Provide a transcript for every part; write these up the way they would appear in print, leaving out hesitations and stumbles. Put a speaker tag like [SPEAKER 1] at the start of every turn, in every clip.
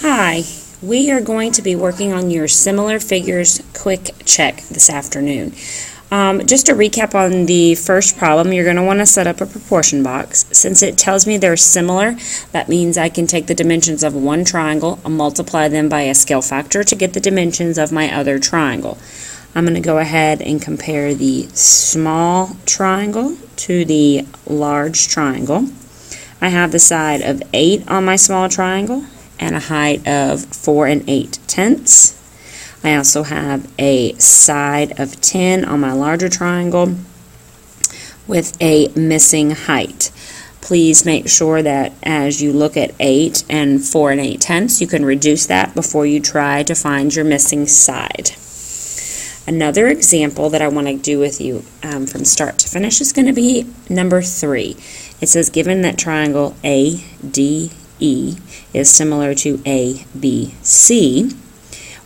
[SPEAKER 1] Hi, we are going to be working on your similar figures quick check this afternoon. Just to recap on the first problem, you're going to want to set up a proportion box. Since it tells me they're similar, that means I can take the dimensions of one triangle and multiply them by a scale factor to get the dimensions of my other triangle. I'm going to go ahead and compare the small triangle to the large triangle. I have the side of 8 on my small triangle and a height of 4 8/10. I also have a side of 10 on my larger triangle with a missing height. Please make sure that as you look at 8 and 4 8/10, you can reduce that before you try to find your missing side. Another example that I want to do with you from start to finish is going to be number 3. It says, given that triangle ADE is similar to ABC,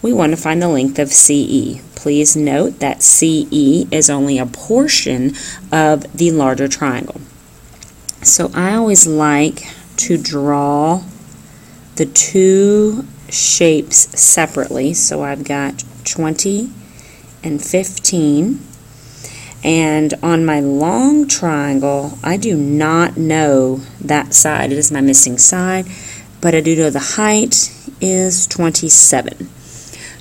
[SPEAKER 1] we want to find the length of CE. Please note that CE is only a portion of the larger triangle. So I always like to draw the two shapes separately. So I've got 20 and 15. And on my long triangle, I do not know that side. It is my missing side, but I do know the height is 27.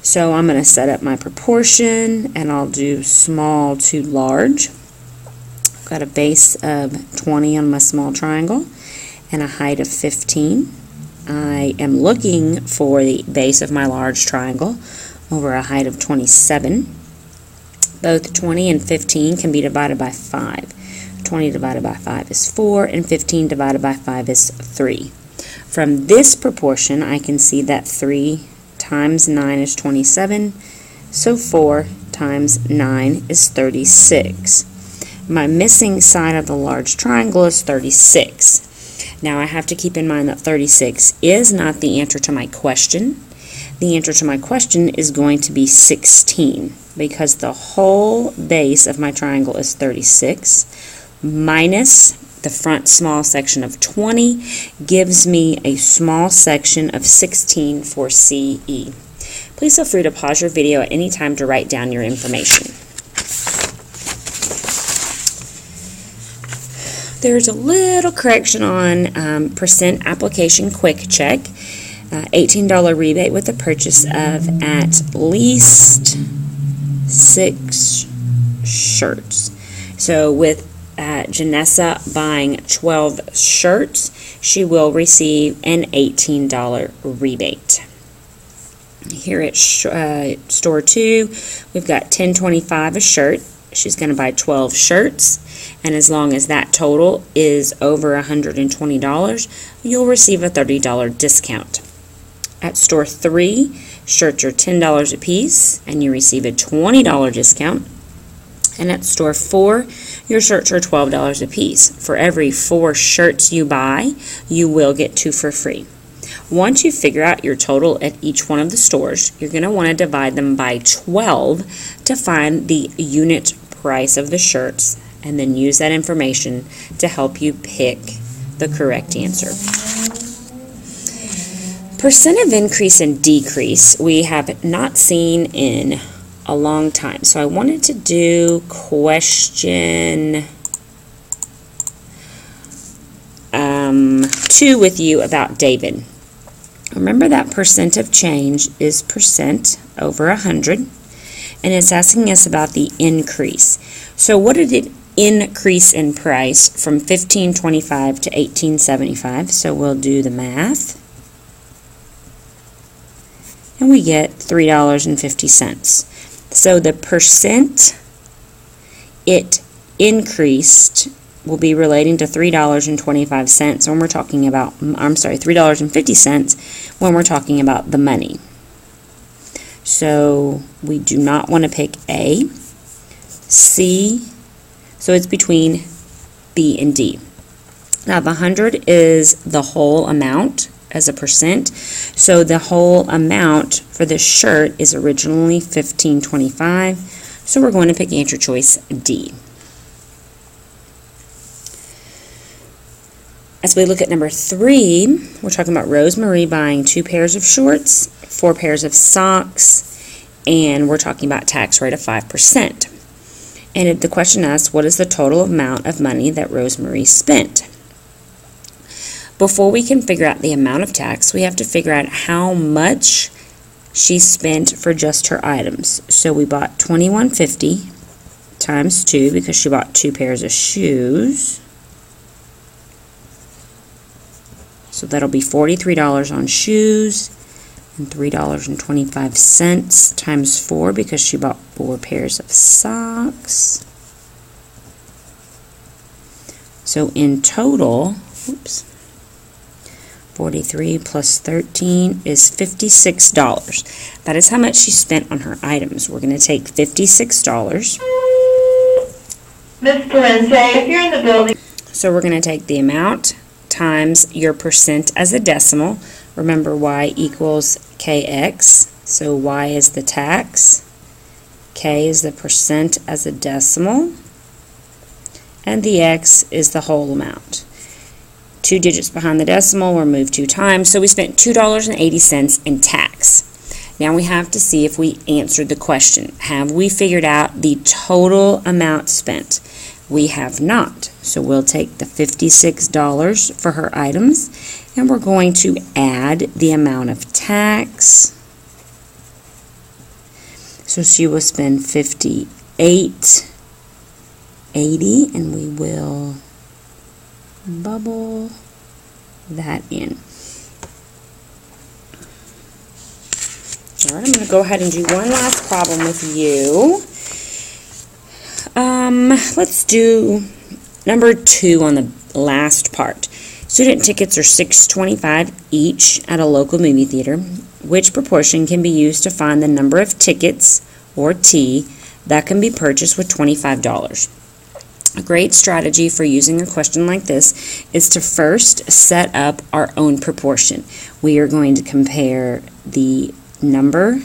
[SPEAKER 1] So I'm going to set up my proportion, and I'll do small to large. I've got a base of 20 on my small triangle and a height of 15. I am looking for the base of my large triangle over a height of 27. Both 20 and 15 can be divided by 5. 20 divided by 5 is 4, and 15 divided by 5 is 3. From this proportion, I can see that 3 times 9 is 27, so 4 times 9 is 36. My missing side of the large triangle is 36. Now I have to keep in mind that 36 is not the answer to my question. The answer to my question is going to be 16, because the whole base of my triangle is 36 minus the front small section of 20 gives me a small section of 16 for CE. Please feel free to pause your video at any time to write down your information. There's a little correction on percent application quick check. $18 rebate with the purchase of at least 6 shirts. So with Janessa buying 12 shirts, she will receive an $18 rebate. Here at store 2, we've got $10.25 a shirt. She's going to buy 12 shirts, and as long as that total is over $120, you'll receive a $30 discount. At store 3, shirts are $10 a piece, and you receive a $20 discount. And at store 4, your shirts are $12 a piece. For every 4 shirts you buy, you will get 2 for free. Once you figure out your total at each one of the stores, you're going to want to divide them by 12 to find the unit price of the shirts, and then use that information to help you pick the correct answer. Percent of increase and decrease we have not seen in a long time. So I wanted to do question 2 with you about David. Remember that percent of change is percent over 100, and it's asking us about the increase. So what did it increase in price from $15.25 to $18.75? So we'll do the math. And we get $3.50. So the percent it increased will be relating to $3.25 when we're talking about, $3.50 when we're talking about the money. So we do not want to pick A, C, so it's between B and D. Now the 100 is the whole amount as a percent, so the whole amount for this shirt is originally $15.25, so we're going to pick answer choice D. As we look at number 3, we're talking about Rosemarie buying 2 pairs of shorts, 4 pairs of socks, and we're talking about tax rate of 5%. And the question asks, what is the total amount of money that Rosemarie spent? Before we can figure out the amount of tax, we have to figure out how much she spent for just her items. So we bought $21.50 times 2 because she bought 2 pairs of shoes. So that'll be $43 on shoes and $3.25 times 4 because she bought 4 pairs of socks. So in total, 43 plus 13 is $56. That is how much she spent on her items. We're going to take $56.
[SPEAKER 2] Ms. Parente, if you're in the building.
[SPEAKER 1] So we're going to take the amount times your percent as a decimal. Remember, y equals kx. So y is the tax, k is the percent as a decimal, and the x is the whole amount. 2 digits behind the decimal were moved 2 times, so we spent $2.80 in tax. Now we have to see if we answered the question. Have we figured out the total amount spent? We have not. So we'll take the $56 for her items, and we're going to add the amount of tax. So she will spend $58.80, and we will bubble that in. All right, I'm going to go ahead and do one last problem with you. Let's do number 2 on the last part. Student tickets are $6.25 each at a local movie theater. Which proportion can be used to find the number of tickets, or T, that can be purchased with $25? A great strategy for using a question like this is to first set up our own proportion. We are going to compare the number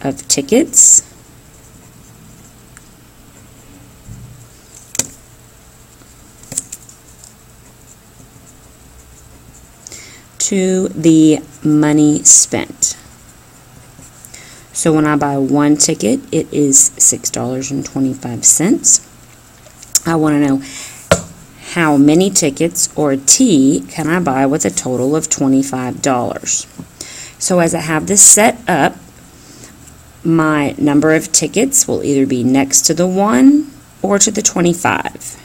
[SPEAKER 1] of tickets to the money spent. So when I buy 1 ticket, it is $6.25. I want to know how many tickets, or T, can I buy with a total of $25. So as I have this set up, my number of tickets will either be next to the 1 or to the 25.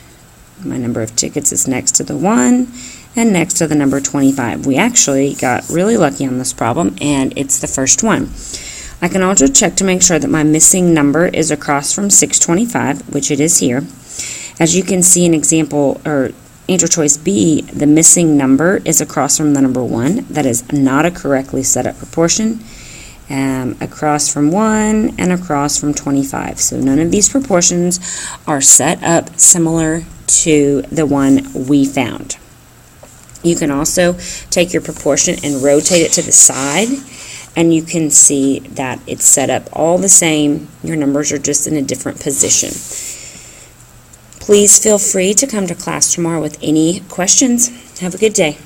[SPEAKER 1] My number of tickets is next to the 1 and next to the number 25. We actually got really lucky on this problem, and it's the first one. I can also check to make sure that my missing number is across from 625, which it is here. As you can see in example, or answer choice B, the missing number is across from the number 1. That is not a correctly set up proportion. Across from 1 and across from 25. So none of these proportions are set up similar to the one we found. You can also take your proportion and rotate it to the side, and you can see that it's set up all the same. Your numbers are just in a different position. Please feel free to come to class tomorrow with any questions. Have a good day.